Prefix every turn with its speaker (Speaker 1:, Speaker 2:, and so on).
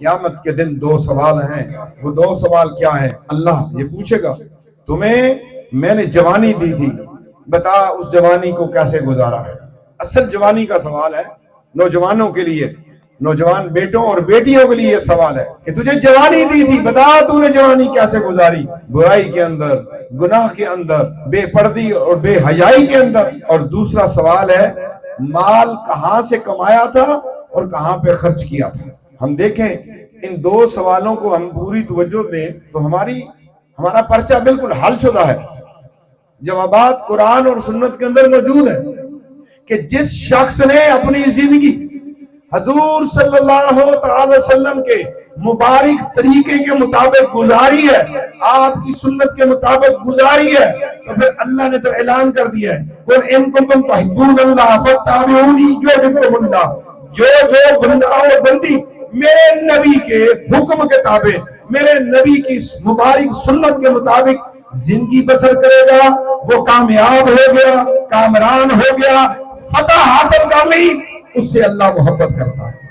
Speaker 1: قیامت کے دن دو سوال ہیں. وہ دو سوال کیا ہیں؟ اللہ یہ پوچھے گا تمہیں میں نے جوانی دی تھی، بتا اس جوانی کو کیسے گزارا ہے. اصل جوانی کا سوال ہے نوجوانوں کے لیے، نوجوان بیٹوں اور بیٹیوں کے لیے یہ سوال ہے کہ تجھے جوانی دی تھی، بتا تو نے جوانی کیسے گزاری؟ برائی کے اندر، گناہ کے اندر، بے پردی اور بے حیائی کے اندر. اور دوسرا سوال ہے مال کہاں سے کمایا تھا اور کہاں پہ خرچ کیا تھا. ہم دیکھیں ان دو سوالوں کو ہم پوری توجہ دیں تو ہمارا پرچہ بالکل حل شدہ ہے. جوابات قرآن اور سنت کے اندر موجود ہیں کہ جس شخص نے اپنی زندگی حضور صلی اللہ تعالی وسلم کے مبارک طریقے کے مطابق گزاری ہے، آپ کی سنت کے مطابق گزاری ہے، تو پھر اللہ نے تو اعلان کر دیا ہے قُلْ إِن كُنتُمْ تُحِبُّونَ اللَّهَ فَاتَّبِعُونِي يُحْبِبْكُمُ اللَّهُ. جو بندہ اور بندی میرے نبی کے حکم کے تابع، میرے نبی کی مبارک سنت کے مطابق زندگی بسر کرے گا وہ کامیاب ہو گیا، کامران ہو گیا، فتح حاصل کر لی. اس سے اللہ محبت کرتا ہے.